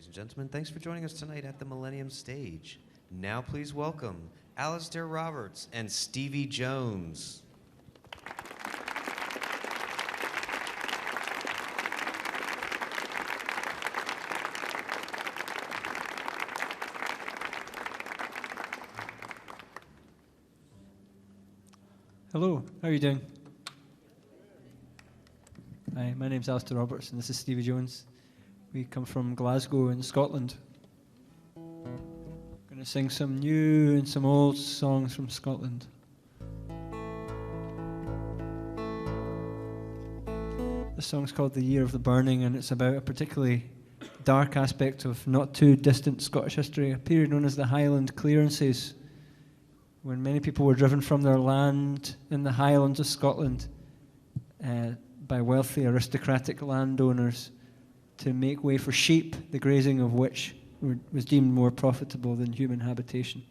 ladies and gentlemen. Thanks for joining us tonight at the Millennium stage. Now please welcome Alasdair Roberts and Stevie Jones. Hello, how are you doing? Hi, my name's Alasdair Roberts and this is Stevie Jones. We come from Glasgow in Scotland. Going to sing some new and some old songs from Scotland. This song's called The Year of the Burning, and it's about a particularly dark aspect of not too distant Scottish history, a period known as the Highland Clearances, when many people were driven from their land in the Highlands of Scotland by wealthy aristocratic landowners to make way for sheep, the grazing of which was deemed more profitable than human habitation.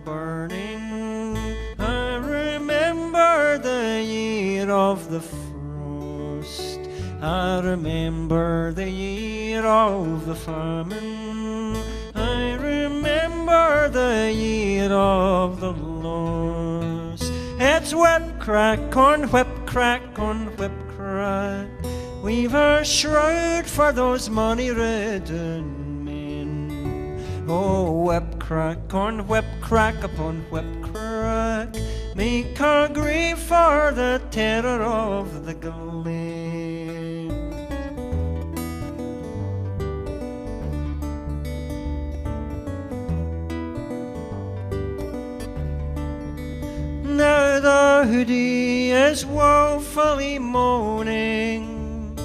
Burning, I remember the year of the frost, I remember the year of the famine, I remember the year of the loss. It's whip crack on whip crack on whip crack, we've a shroud for those money-ridden men. Oh, whip crack on whip crack upon whip crack, make a grave for the terror of the glen. Now the hoodie is woefully moaning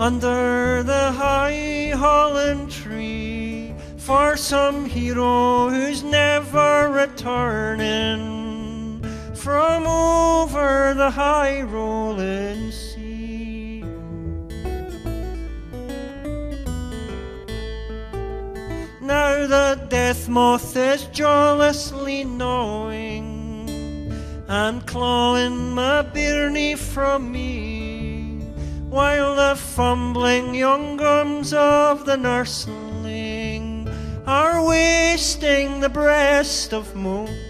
under the high holland tree for some hero who's never returning from over the high rolling sea. Now the death moth is jawlessly gnawing and clawing my bairnie from me, while the fumbling young gums of the nursling are wasting the breast of Mulcree.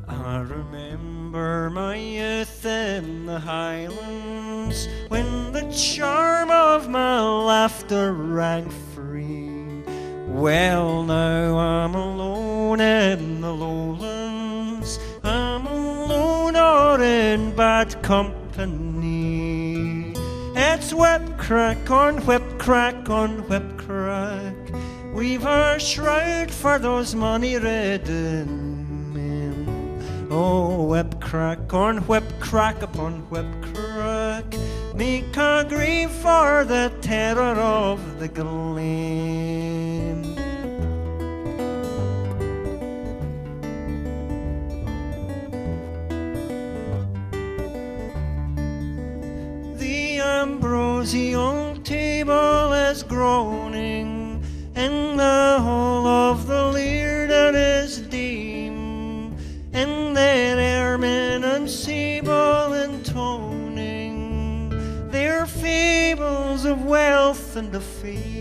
I remember my youth in the Highlands, when the charm of my laughter rang free. Well, now I'm alone in the lowlands, I'm alone or in bad company. It's whip crack on whip crack on whip crack, we've a shroud for those money-ridden. Oh, whip crack on whip crack upon whip crack, make a grave for the terror of the glen. The ambrosial table is groaning in the hall of the laird and his dame, and their airmen and sable intoning their fables of wealth and of fame.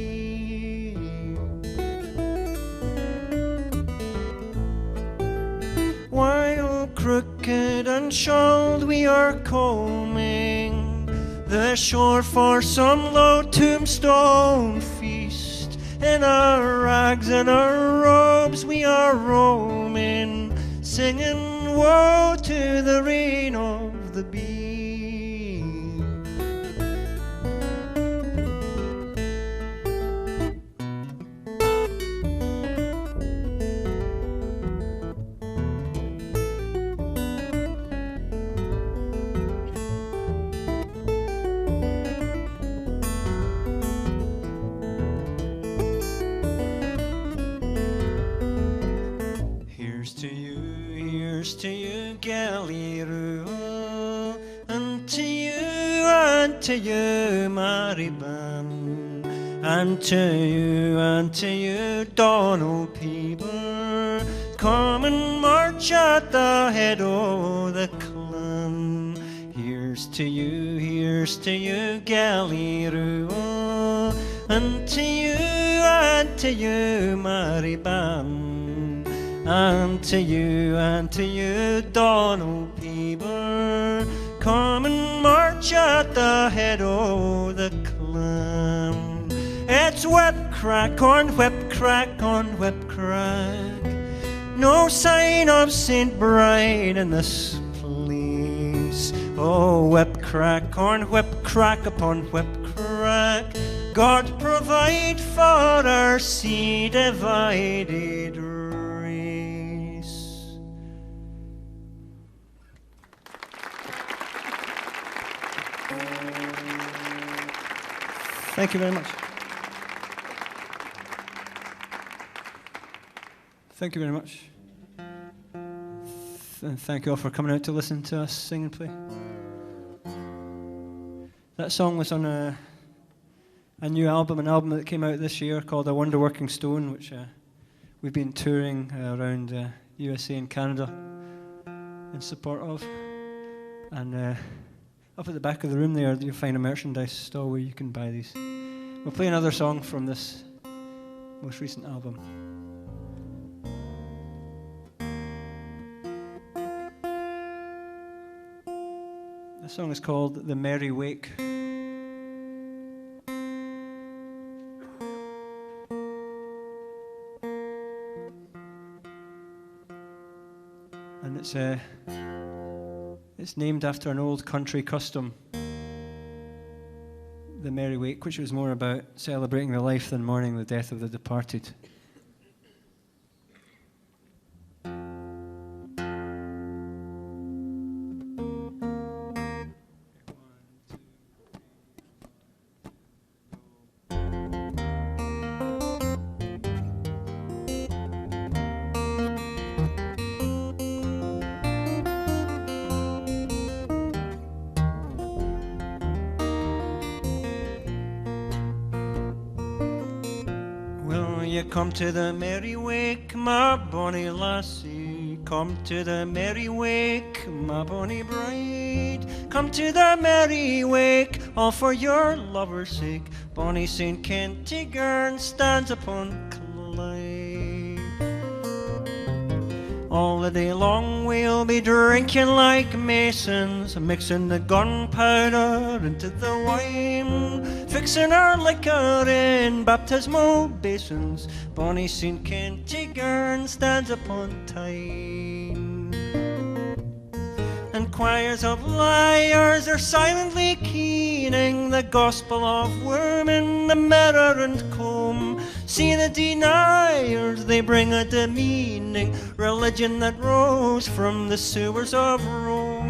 crooked and shawled we are combing the shore for some low tombstone feast. In our rags and our robes we are roaming, singing woe to the reign of the beast. Here's to you, Galliroo, and to you, Maribam, and to you, Donald Peeber. Come and march at the head of the clan. Here's to you, Galliroo, and to you, Maribam. And to you, Donald Peeber. Come and march at the head of the clan. It's whip crack on whip crack on whip crack. No sign of St. Bride in this place. Oh, whip crack on whip crack upon whip crack. God provide for our sea divided race. Thank you very much. Thank you very much. And thank you all for coming out to listen to us sing and play. That song was on a new album, an album that came out this year called A Wonder Working Stone, which we've been touring around USA and Canada in support of. And up at the back of the room there, you'll find a merchandise store where you can buy these. We'll play another song from this most recent album. The song is called The Merry Wake. And it's named after an old country custom, the Merry Wake, which was more about celebrating the life than mourning the death of the departed. Come to the merry wake, my bonny lassie. Come to the merry wake, my bonny bride. Come to the merry wake, all for your lover's sake. Bonny St. Kentigern stands upon Clyde. All the day long we'll be drinking like masons, mixing the gunpowder into the wine, fixing our liquor in baptismal basins. Bonny St. Kentigern stands upon Tyne. And choirs of liars are silently keening the gospel of worm the mirror and comb. See the deniers, they bring a demeaning religion that rose from the sewers of Rome.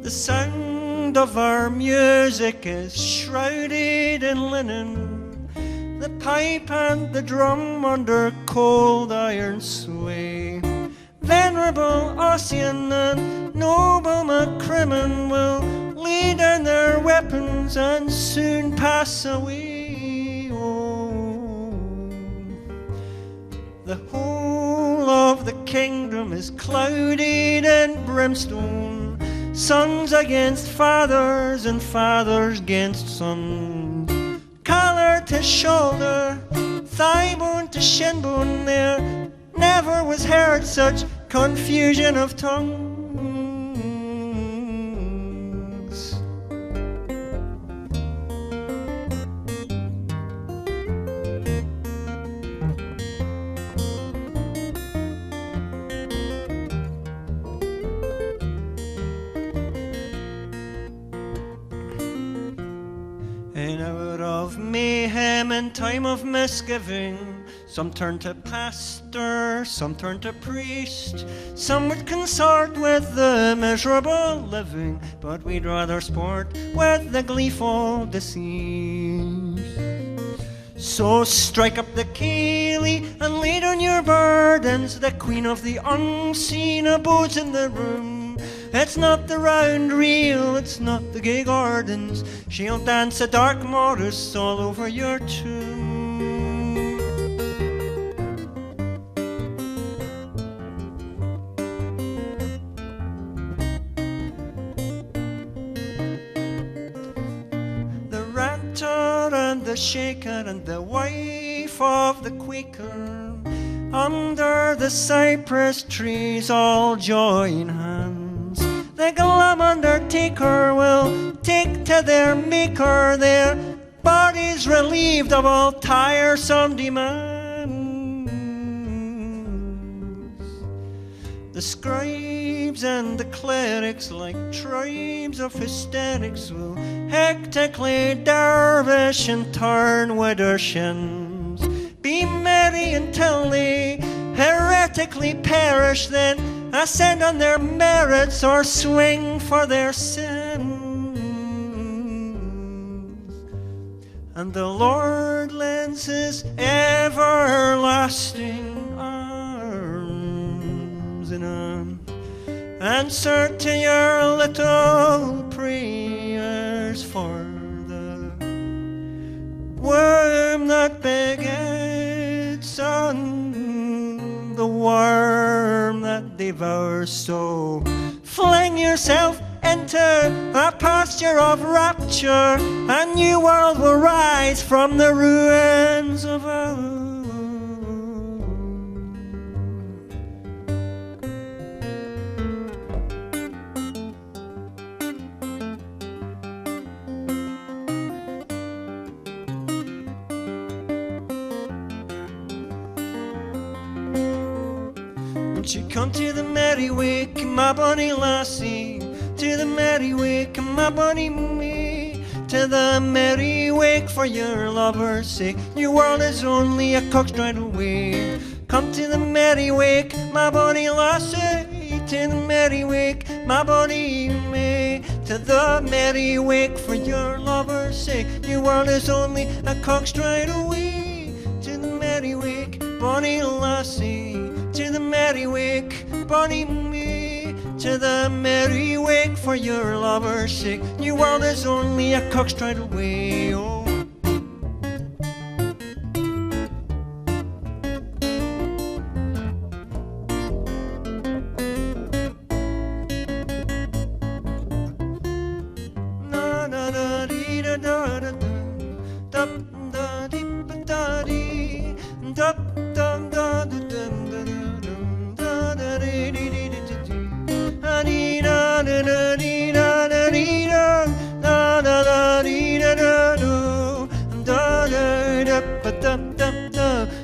The sound of our music is shrouded in linen, the pipe and the drum under cold iron sway. Venerable Ossian and noble MacCrimmon will lay down their weapons and soon pass away. Oh, the whole of the kingdom is clouded in brimstone. sons against fathers and fathers against sons. Collar to shoulder, thigh bone to shin bone, there never was heard such confusion of tongues. In hour of mayhem and time of misgiving, some turn to pastor, some turn to priest, some would consort with the miserable living, but we'd rather sport with the gleeful deceased. So strike up the ceilidh and lay down your burdens, the queen of the unseen abodes in the room. It's not the round reel, it's not the gay gardens, she'll dance a dark morris all over your tomb. The ranter and the shaker and the wife of the Quaker, under the cypress trees all join hands. The glum undertaker will take to their maker, their bodies relieved of all tiresome demands. The scribes and the clerics, like tribes of hysterics, will hectically dervish and turn with their shins. Be merry until they heretically perish, then ascend on their merits or swing for their sins. And the Lord lends his everlasting arms in answer to your little prayers for the worm that begets on the worm that devours. So fling yourself into a posture of rapture, a new world will rise from the ruins of old. Won't you come to the merry wake, my bonny lassie? To the merry wake, my bonny me. To the merry wake for your lover's sake. Your world is only a cockstride away. Come to the merry wake, my bonny lassie. To the merry wake, my bonny me. To the merry wake for your lover's sake. Your world is only a cockstride away. To the merry wake, bonny lassie. To the merry wake, bonny me. To the merry wake for your lover's sake. Your world is only a cockstride away. Oh. Na na na dee da da da da da dee ba da dee da da da da da.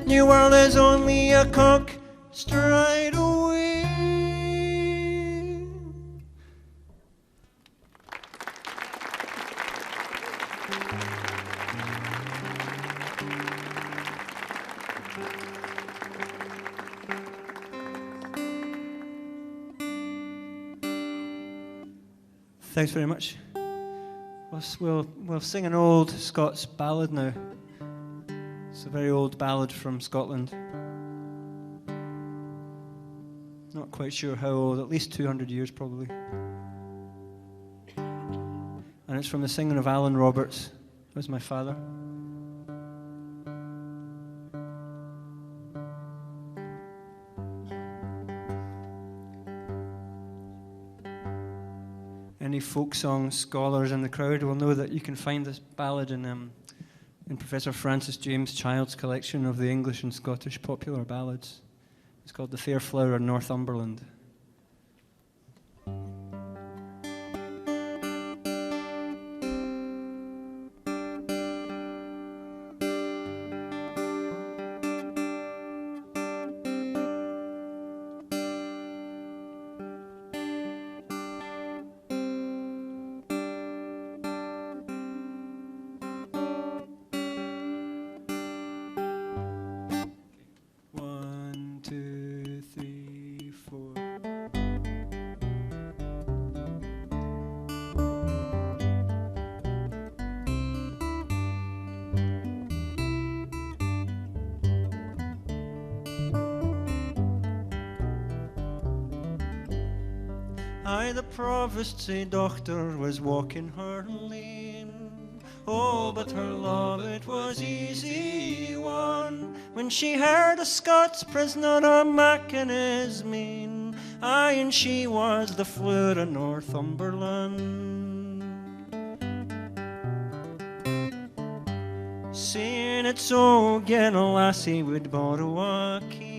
Your world is only a cock straight away. Thanks very much. We'll sing an old Scots ballad now. It's a very old ballad from Scotland. Not quite sure how old, at least 200 years probably. And it's from the singing of Alan Roberts. That was my father. folk song scholars in the crowd will know that you can find this ballad in Professor Francis James Child's collection of the English and Scottish popular ballads. It's called The Fair Flower of Northumberland. The provost's daughter was walking her lane. Oh, but her love, it was easy won, when she heard a Scots prisoner a macking his mane. Aye, and she was the flower of Northumberland. Saying it's so gin a lassie would borrow a key.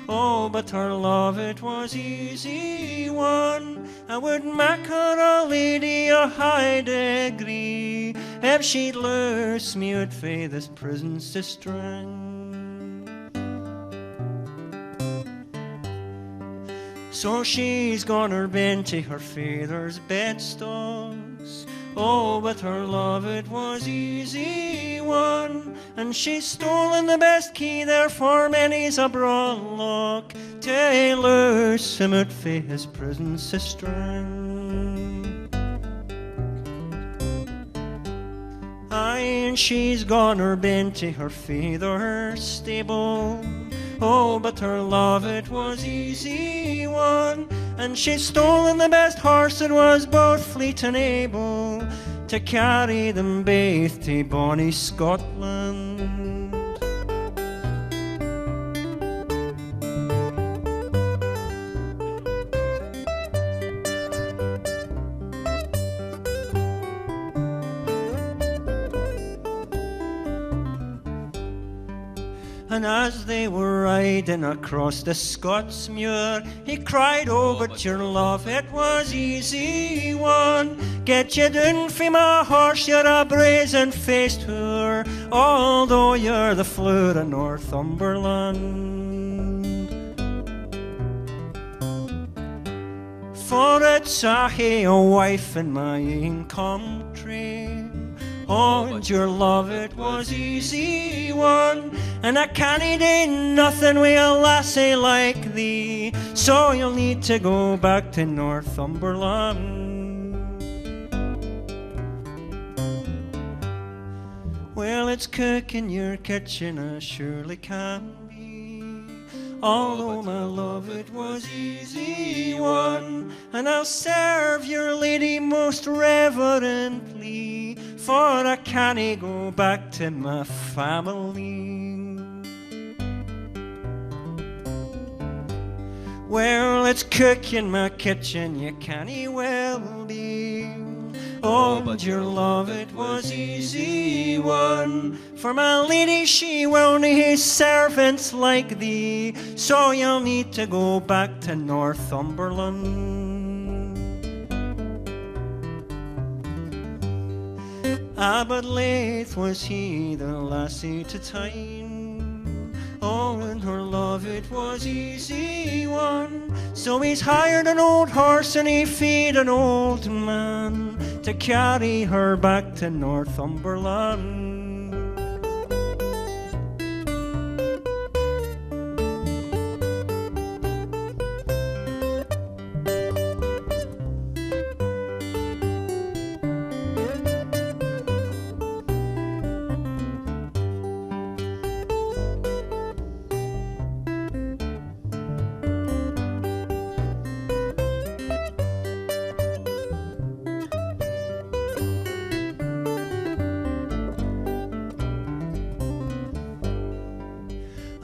Oh, but her love, it was easy won, I would make her a lady of high degree, if she'd loose me out fae this prison sistren. So she's gone her been to her father's bedstocks. Oh, but her love, it was easy won, and she's stolen the best key there for many's a broad lock, to loose him out fae his prison sistren. Aye, and she's gone her been to her father's stable. Oh, but her love, it was easy won, and she's stolen the best horse that was both fleet and able, to carry them baith to bonny Scotland. And as they were riding across the Scots muir, he cried, oh, but your love, it was easy won. Get you down frae my horse, you're a brazen-faced whore, although you're the flower of Northumberland. For it's a wife in my own country. Oh, and your love, it was easy won, and I can't do nothing with a lassie like thee, so you'll need to go back to Northumberland. Well, it's cook in your kitchen, I surely can be, although my love, it was easy won, and I'll serve your lady most reverently, for I can't go back to my family. Well, it's cook in my kitchen, you can't well be. Oh, but your love, it was easy won, for my lady, she will nae servants like thee, so you'll need to go back to Northumberland. Ah, but laith was he the lassie to tine. Oh, and her love, it was easy won, so he's hired an old horse and he feed an old man, to carry her back to Northumberland.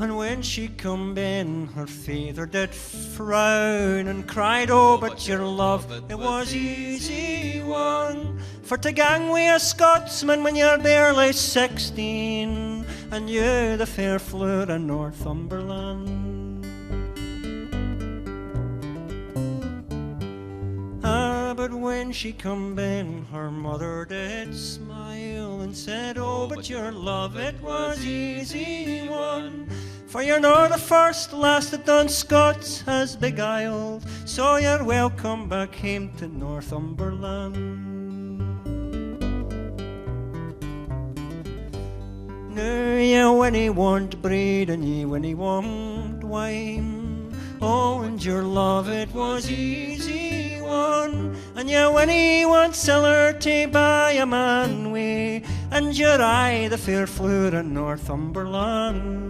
And when she come in, her father did frown and cried, oh, but your love, it was easy won. For to gang wi' a Scotsman when you're barely 16, and you the fair flower of Northumberland. Ah, but when she come in, her mother did smile and said, oh, but your love, it was easy won. For you're not the first lass that done Scots has beguiled, so you're welcome back home to Northumberland. Now you winnie want bread and ye winnie want wine, oh, and your love, it was easy won. And you winnie want siller to buy a man wi', and you're aye the fair flower of Northumberland.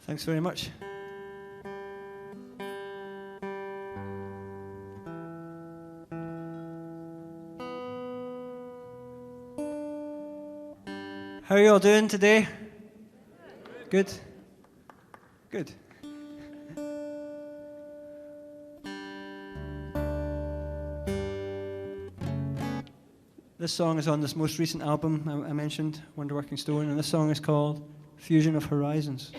Thanks very much. How are you all doing today? Good? Good. This song is on this most recent album I mentioned, Wonderworking Stone, and this song is called Fusion of Horizons.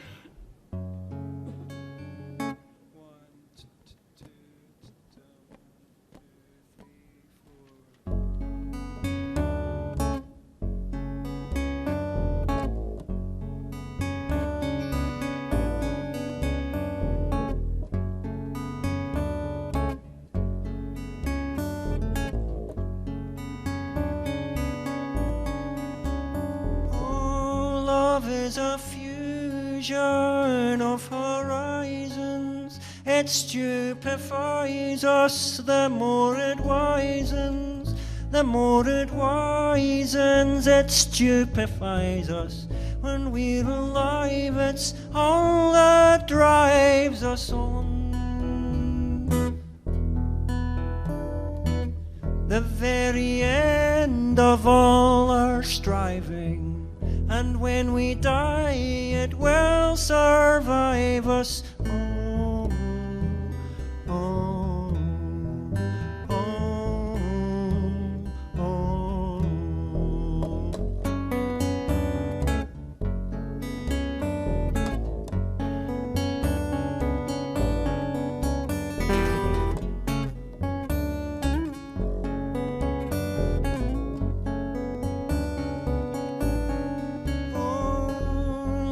Is a fusion of horizons. It stupefies us the more it wisens. The more it wisens, it stupefies us. When we're alive, it's all that drives us on. The very end of all our striving. And when we die, it will survive us. Oh, oh, oh, oh.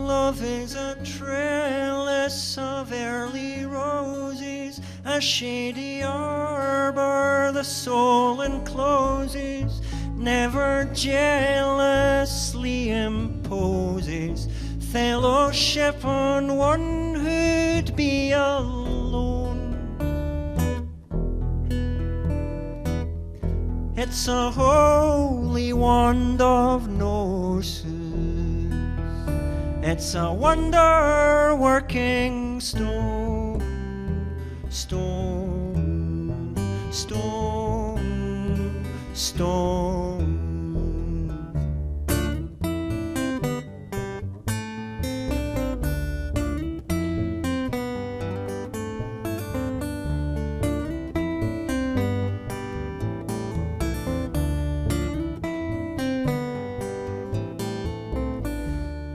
Love is a trellis of early roses, a shady arbor the soul encloses, never jealously imposes fellowship on one who'd be alone. It's a holy wand of gnosis. It's a wonder-working stone, stone, stone, stone.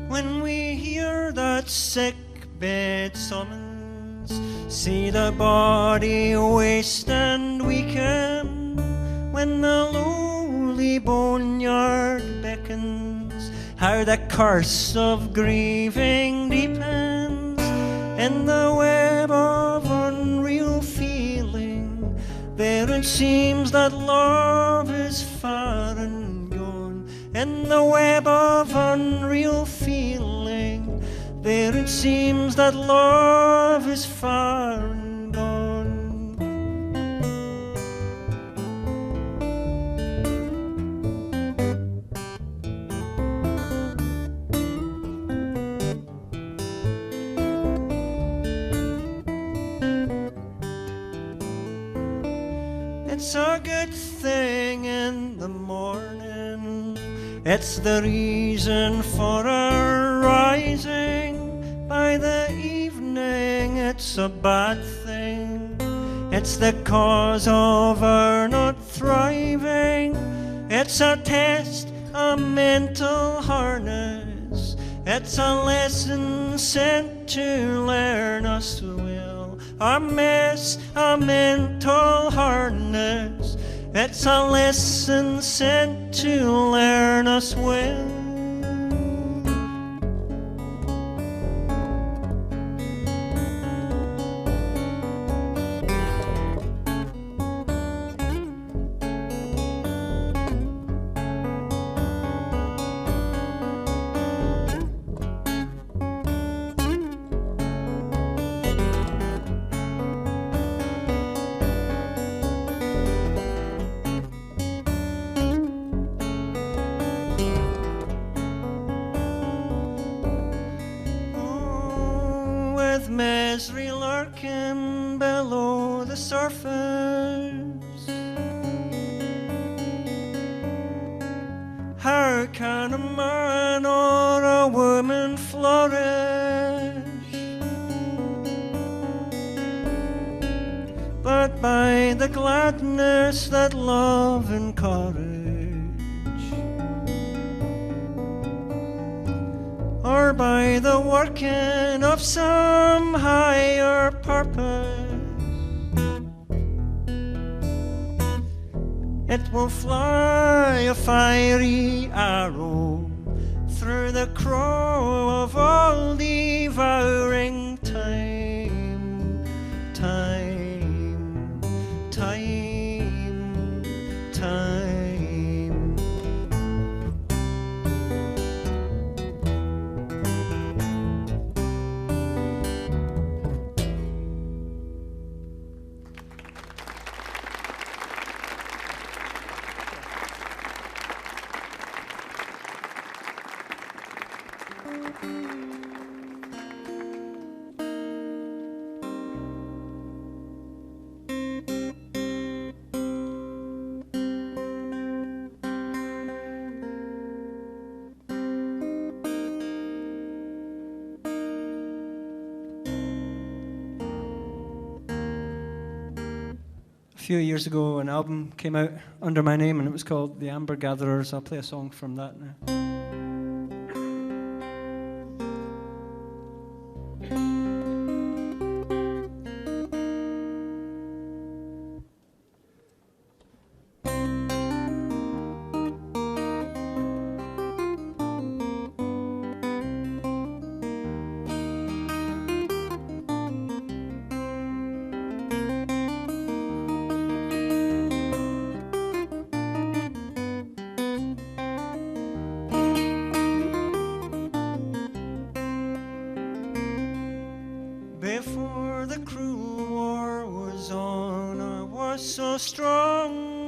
When we hear that sick bed summons, see the body waste and weaken, when the lowly boneyard beckons, how the curse of grieving deepens in the web of unreal feeling. There it seems that love is far and gone, in the web of unreal feeling. There it seems that love is far and gone. It's a good thing in the morning. It's the reason for our rising. By the evening, it's a bad thing. It's the cause of our not thriving. It's a test, a mental harness. It's a lesson sent to learn us well. A mess, a mental harness. It's a lesson sent to learn us well. With misery lurking below the surface, how can a man or a woman flourish? But by the gladness that love encourage, or by the working of some higher purpose, it will fly a fiery arrow through the crow of all devouring time, time, time, time. A few years ago, an album came out under my name, and it was called The Amber Gatherers. I'll play a song from that now. Before the cruel war was on, I was so strong.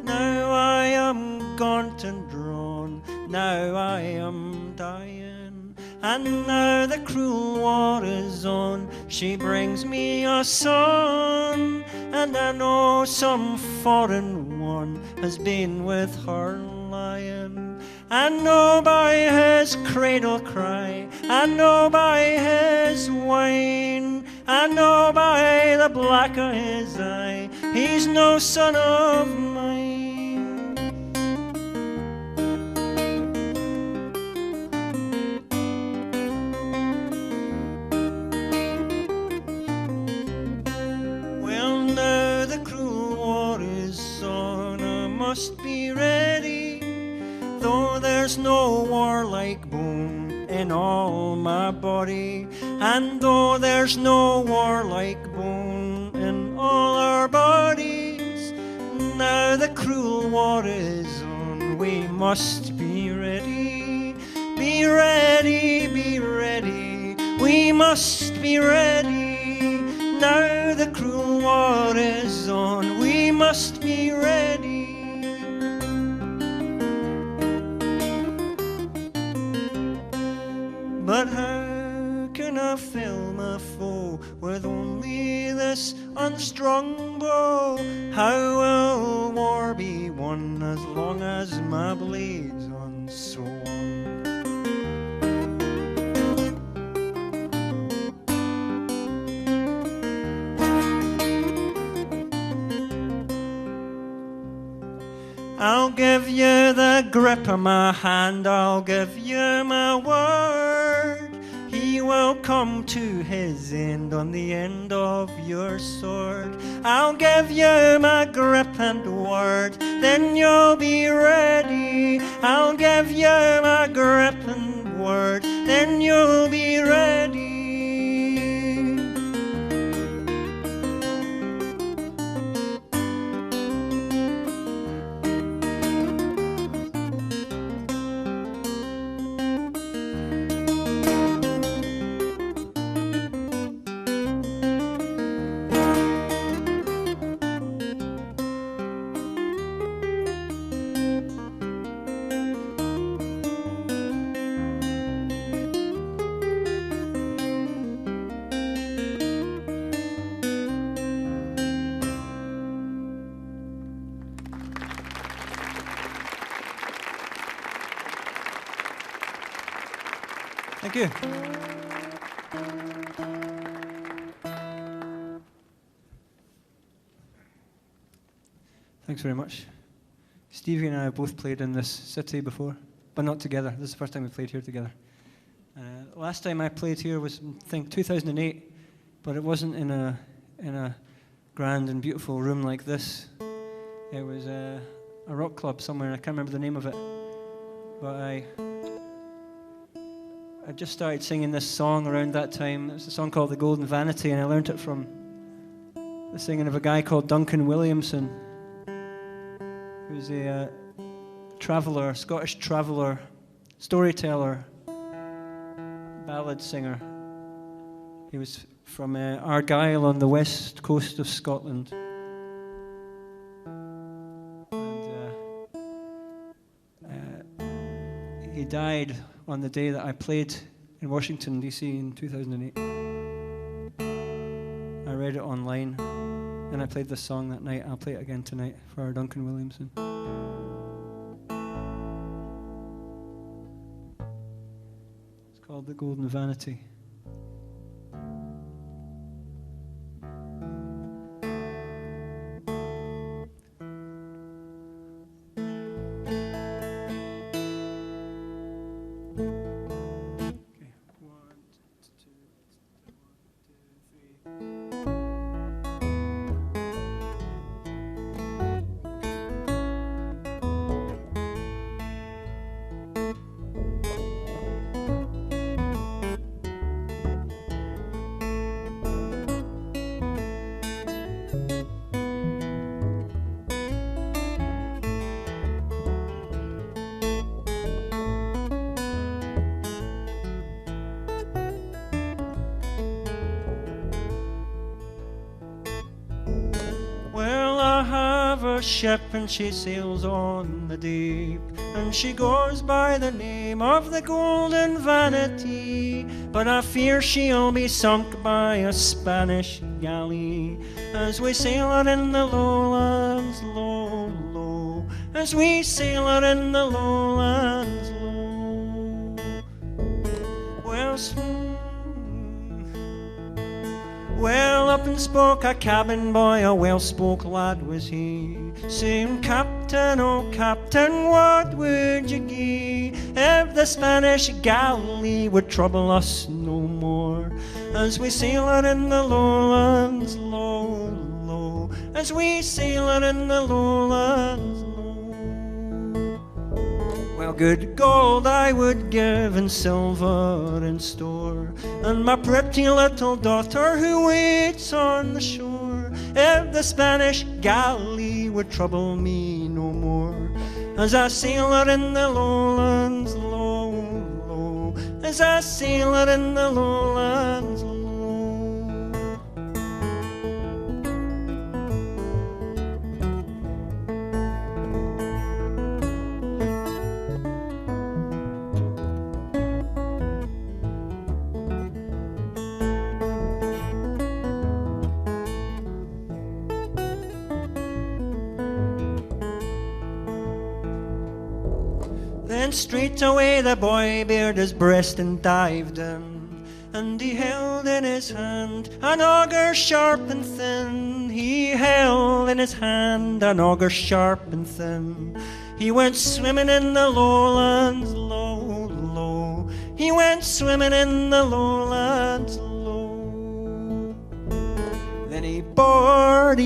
Now I am gaunt and drawn, now I am dying. And now the cruel war is on, she brings me a son. And I know some foreign one has been with her lying. I know by his cradle cry, I know by his whine, I know by the black of his eye, he's no son of mine. Well, now the cruel war is on, I must be ready. Though there's no warlike bone in all my body, and though there's no warlike bone in all our bodies, now the cruel war is on, we must be ready. Be ready, be ready, we must be ready. Now the cruel war is on, we must be ready. But how can I fill my foe with only this uncertainty? Strongbow. How will war be won as long as my blade's on so on? I'll give you the grip of my hand, I'll give you my word. He will come to his end on the end of your sword. I'll give you my grip and word, then you'll be ready. I'll give you my grip and word, then you'll be ready. Thank you. Thanks very much. Stevie and I have both played in this city before, but not together. This is the first time we played here together. Last time I played here was, I think, 2008, but it wasn't in a grand and beautiful room like this. It was a rock club somewhere, and I can't remember the name of it. But I just started singing this song around that time. It was a song called The Golden Vanity, and I learned it from the singing of a guy called Duncan Williamson, who's a traveller, Scottish traveller, storyteller, ballad singer. He was from Argyll on the west coast of Scotland. And he died on the day that I played in Washington, D.C. in 2008. I read it online, and I played this song that night. I'll play it again tonight for Duncan Williamson. It's called The Golden Vanity. Ship and she sails on the deep, and she goes by the name of the Golden Vanity, but I fear she'll be sunk by a Spanish galley as we sail her in the lowlands low, low, as we sail her in the lowlands low. Well, up and spoke a cabin boy, a well-spoke lad was he, saying, Captain, oh Captain, what would you gie if the Spanish galley would trouble us no more, as we sail her in the lowlands low, low, as we sail her in the lowlands low. Well, good gold I would give, and silver in store, and my pretty little daughter who waits on the shore, if the Spanish galley would trouble me no more, as I sail her in the lowlands low, low, as I sail her in the lowlands low. Then straight away the boy bared his breast and dived in, and he held in his hand an auger sharp and thin. He held in his hand an auger sharp and thin. He went swimming in the lowlands, low, low. He went swimming in the lowlands, low. Then he bored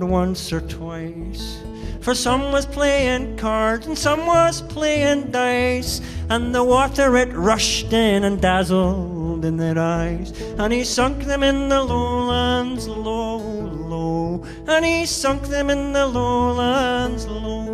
once or twice. For some was playing cards and some was playing dice, and the water it rushed in and dazzled in their eyes. And he sunk them in the lowlands, low, low. And he sunk them in the lowlands, low.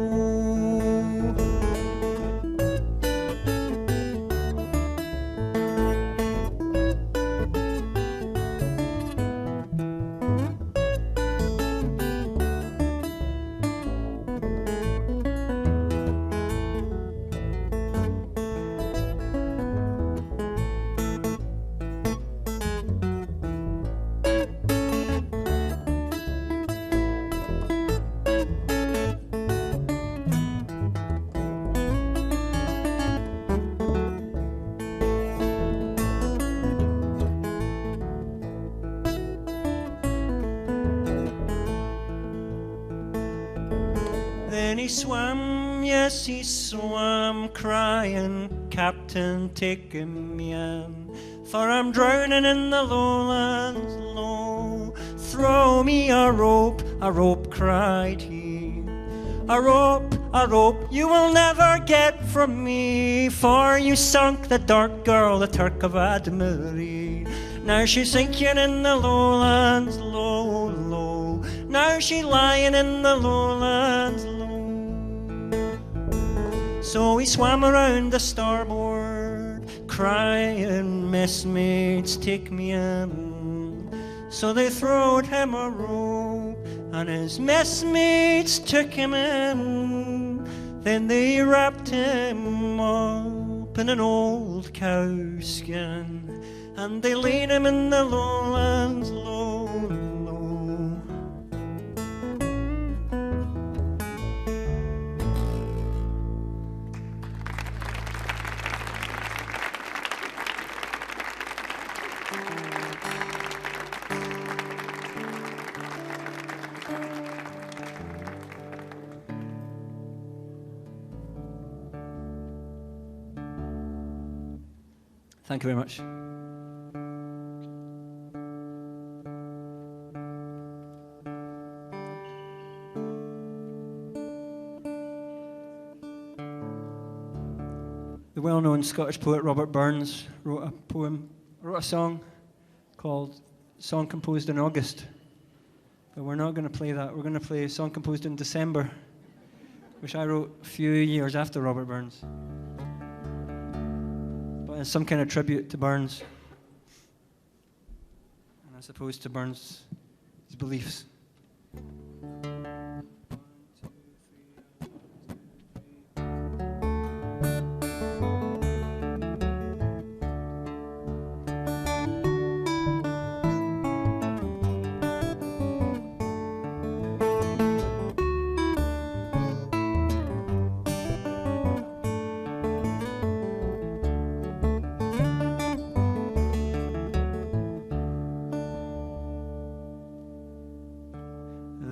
Then he swam, yes he swam, crying, "Captain, take me in, for I'm drowning in the lowlands low. Throw me a rope," cried he. A rope you will never get from me, for you sunk the dark girl, the Turk of Admiri. Now she's sinking in the lowlands low, low. Now she's lying in the lowlands low. So he swam around the starboard, crying, "Messmates, take me in." So they throwed him a rope, and his messmates took him in. Then they wrapped him up in an old cow skin, and they laid him in the lowlands low, low. Thank you very much. The well-known Scottish poet Robert Burns wrote a song called "Song Composed in August." But we're not going to play that. We're going to play a song composed in December, which I wrote a few years after Robert Burns. But it's some kind of tribute to Burns, and I suppose to Burns' beliefs.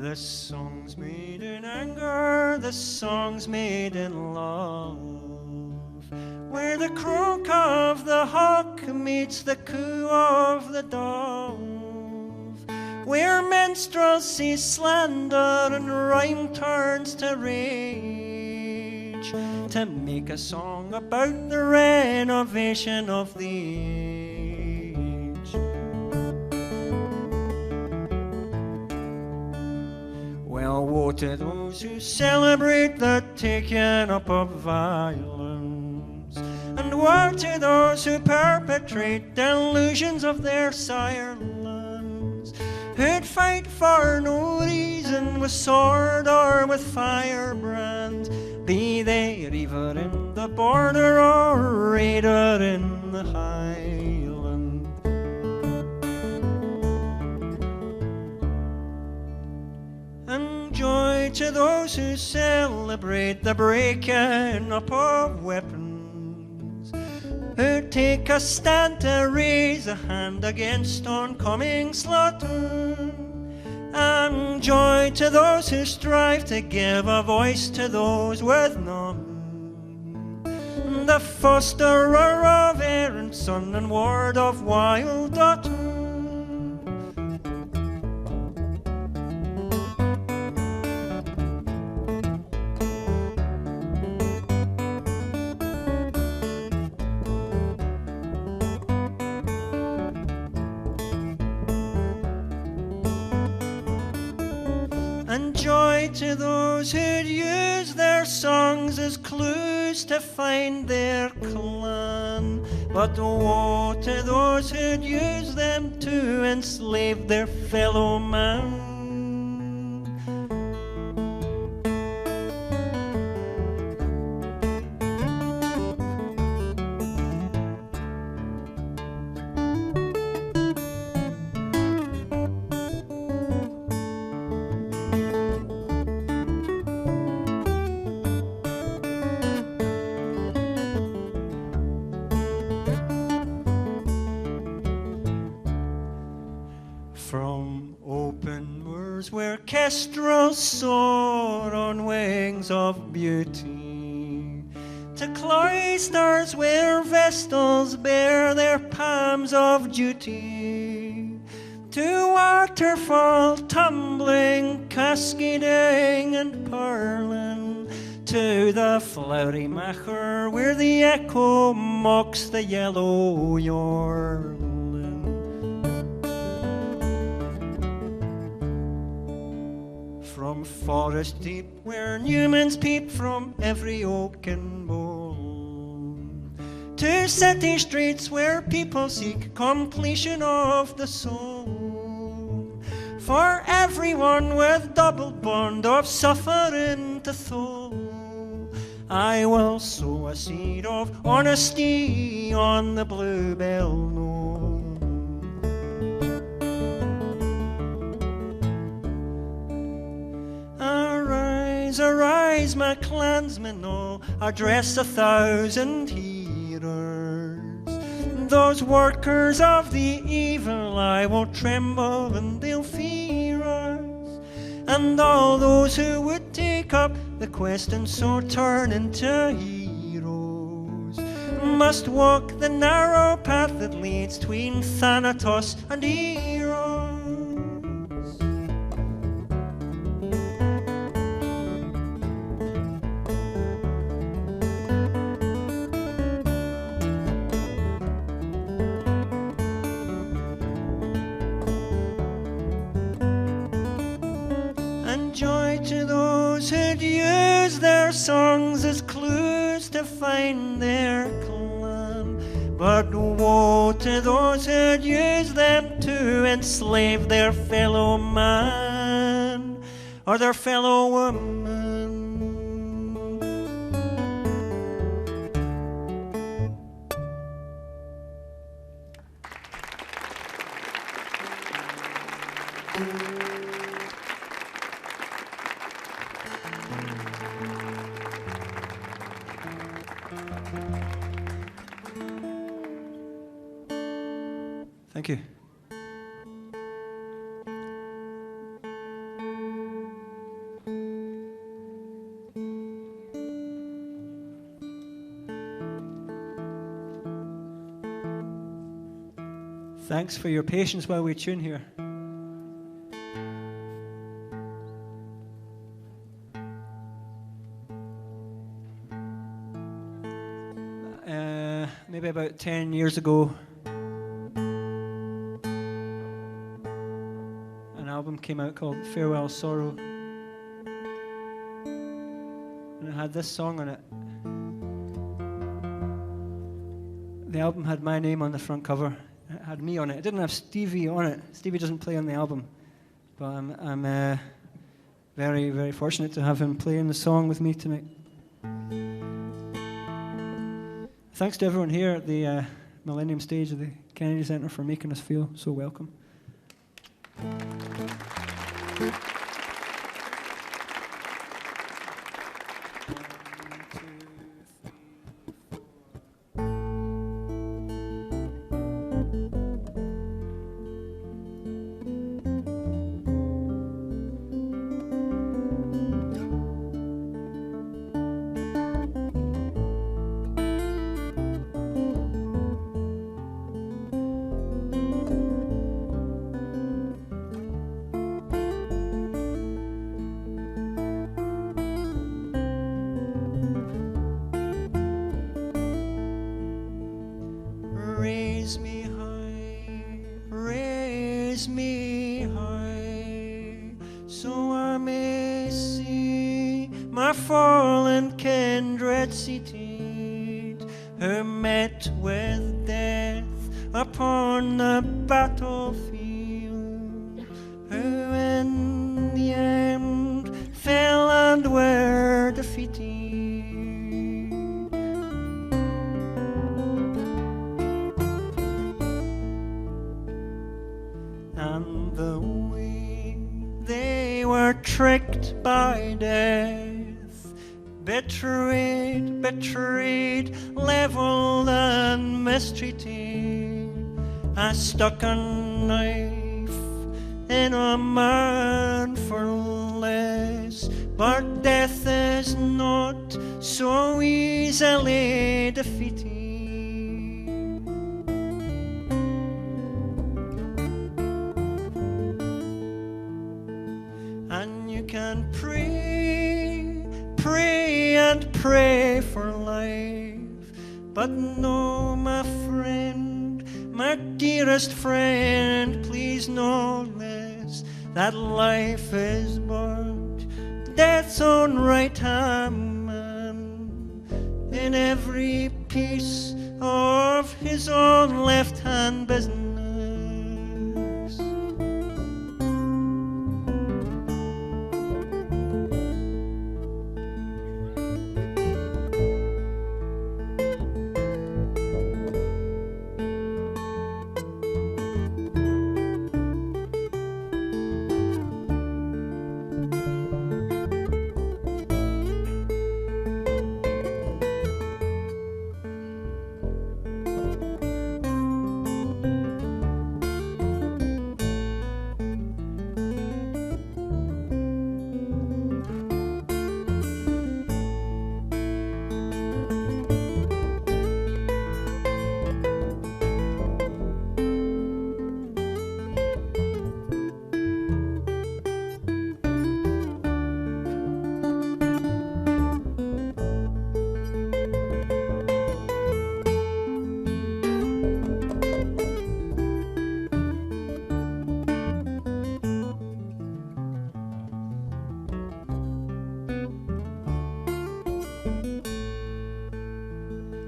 The song's made in anger, the song's made in love, where the croak of the hawk meets the coo of the dove, where minstrelsy slander and rhyme turns to rage, to make a song about the renovation of the age. Well, woe to those who celebrate the taking up of violence, and woe to those who perpetrate delusions of their sire lands, who'd fight for no reason with sword or with firebrand, be they reiver in the border or raider in the Highland. And join joy to those who celebrate the breaking up of weapons, who take a stand to raise a hand against oncoming slaughter, and joy to those who strive to give a voice to those with none, the fosterer of errant son and ward of wild daughter. And joy to those who'd use their songs as clues to find their clan, but woe to those who'd use them to enslave their fellow man. From open moors where kestrels soar on wings of beauty, to cloisters where vestals bear their palms of duty, to waterfall tumbling, cascading and purling, to the flowery macher where the echo mocks the yellow yorlin. From forest deep where Newmans peep from every oak and bone, to city streets where people seek completion of the soul, for everyone with double bond of suffering to thole, I will sow a seed of honesty on the bluebell knoll. Arise, my clansmen all, address 1,000 hearers. Those workers of the evil I will tremble and they'll fear us. And all those who would take up the quest and so turn into heroes must walk the narrow path that leads tween Thanatos and Eros. Joy to those who'd use their songs as clues to find their clan, but woe to those who'd use them to enslave their fellow man or their fellow woman. Thank you. Thanks for your patience while we tune here. Maybe about 10 years ago, an album came out called Farewell Sorrow, and it had this song on it. The album had my name on the front cover. It had me on it. It didn't have Stevie on it. Stevie doesn't play on the album, but I'm very, very fortunate to have him playing the song with me tonight. Thanks to everyone here at the Millennium stage of the Kennedy Centre for making us feel so welcome. my fallen kindred seated, who met with death upon the battlefield, who in the end fell and were defeated. And the way they were tricked by death, betrayed, leveled and mistreated, I stuck a knife in a man for less, but death is not so easily defeated. And you can pray and pray for life, but no, my friend, my dearest friend, please know this, that life is but death's own right hand man, in every piece of his own left hand business.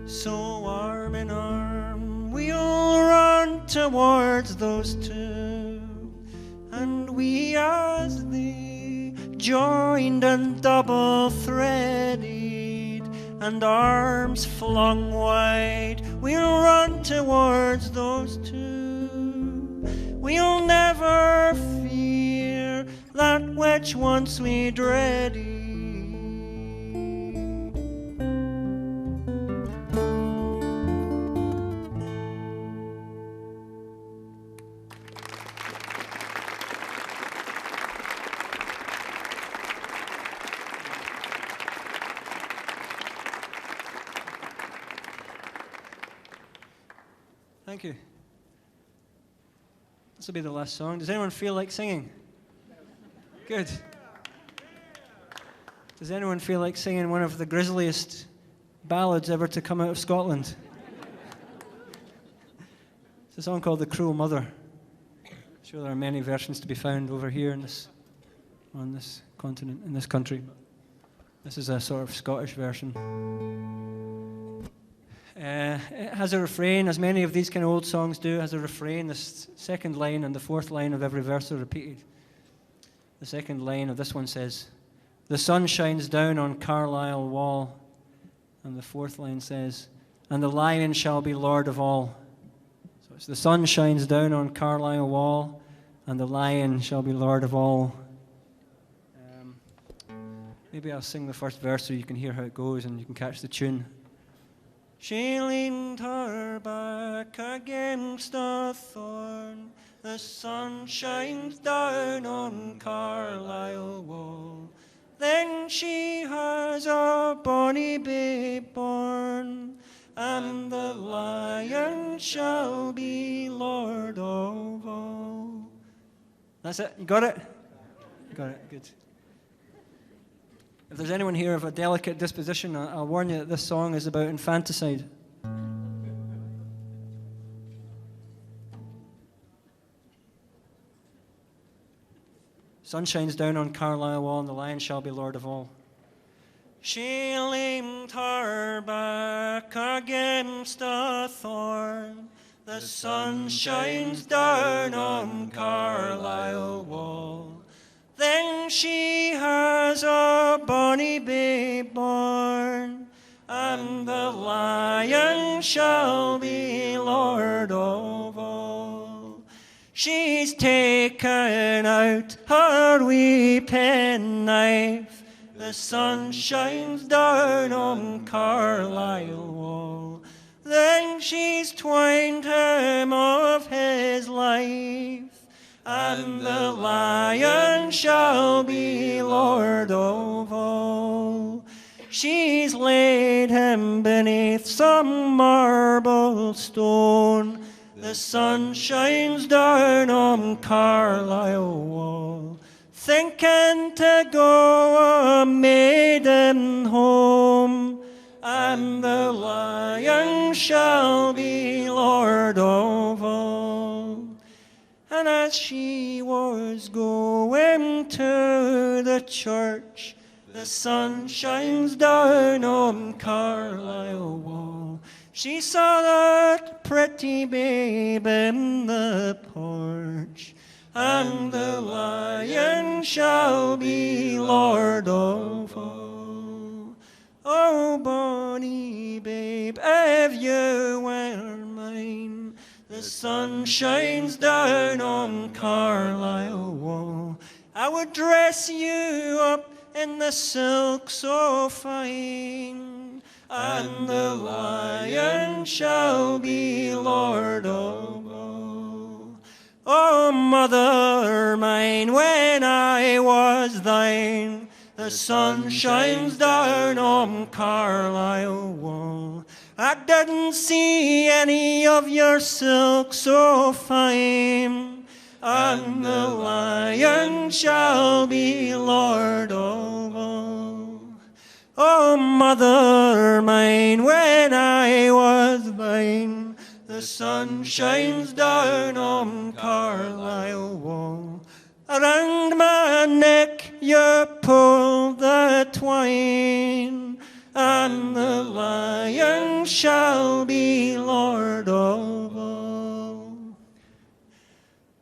So arm in arm we'll run towards those two, and we as they joined and double-threaded, and arms flung wide, we'll run towards those two. We'll never fear that which once we dreaded. Thank you. This will be the last song. Does anyone feel like singing? Good. Does anyone feel like singing one of the grisliest ballads ever to come out of Scotland? It's a song called The Cruel Mother. I'm sure there are many versions to be found over here on this continent, in this country. This is a sort of Scottish version. It has a refrain, as many of these kind of old songs do. It has a refrain. The second line and the fourth line of every verse are repeated. The second line of this one says, "The sun shines down on Carlisle wall." And the fourth line says, "And the lion shall be lord of all." So it's the sun shines down on Carlisle wall, and the lion shall be lord of all. Maybe I'll sing the first verse so you can hear how it goes and you can catch the tune. She leaned her back against a thorn. The sun shines down on Carlisle wall. Then she has a bonny babe born, and the lion shall be lord of all. That's it. You got it? You got it. Good. If there's anyone here of a delicate disposition, I'll warn you that this song is about infanticide. Sun shines down on Carlisle wall, and the lion shall be lord of all. She leaned her back against a thorn. The sun shines down on Carlisle wall. Then she has a bonny babe born, and the lion shall be lord of all. She's taken out her wee penknife. The sun shines down on Carlisle wall. Then she's twined him of his life, and the lion shall be lord of all. She's laid him beneath some marble stone. The sun shines down on Carlisle wall, thinking to go a maiden home, and the lion shall be lord of all. And as she was going to the church, the sun shines down on Carlisle wall. She saw that pretty babe in the porch, and the lion shall be lord of all. Oh, bonny babe, if you were mine, the sun shines down on Carlisle wall. I would dress you up in the silk so fine, and the lion shall be lord of all. Oh, mother mine, when I was thine, the sun shines down on Carlisle wall. I didn't see any of your silk so fine, and the lion shall be lord of all. Oh, mother mine, when I was thine, the sun shines down on Carlisle wall. Around my neck you pulled the twine, and the lion shall be lord of all.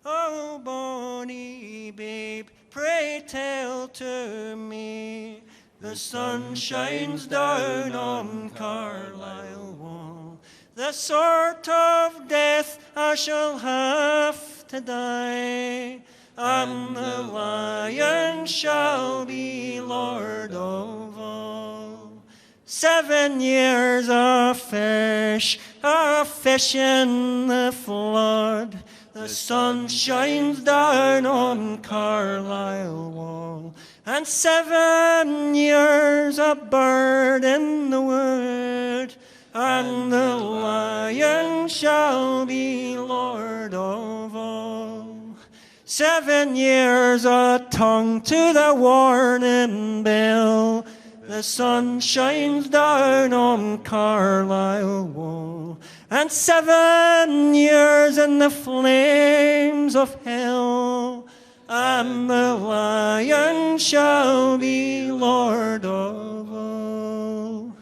Oh, bonny babe, pray tell to me, the sun shines down on Carlisle wall. The sort of death I shall have to die, and the lion shall be lord of all. 7 years of fish, a fish in the flood. The sun shines down on Carlisle wall. And 7 years a bird in the wood, and the lion shall be lord of all. 7 years a tongue to the warning bell. The sun shines down on Carlisle wall. And 7 years in the flames of hell, and the lion shall be lord of all.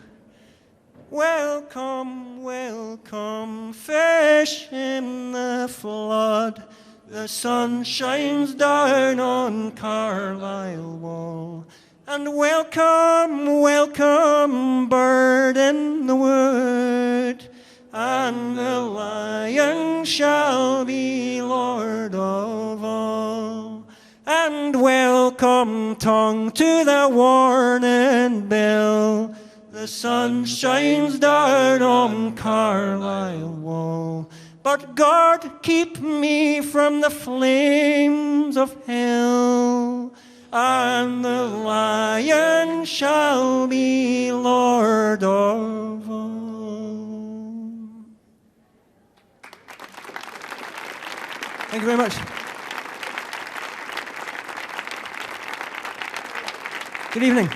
Welcome, welcome, fish in the flood. The sun shines down on Carlisle wall. And welcome, welcome, bird in the wood, and the lion shall be lord of all. And welcome, tongue to the warning bell. The sun shines down on Carlisle wall. But God keep me from the flames of hell, and the lion shall be lord of all. Thank you very much. Good evening.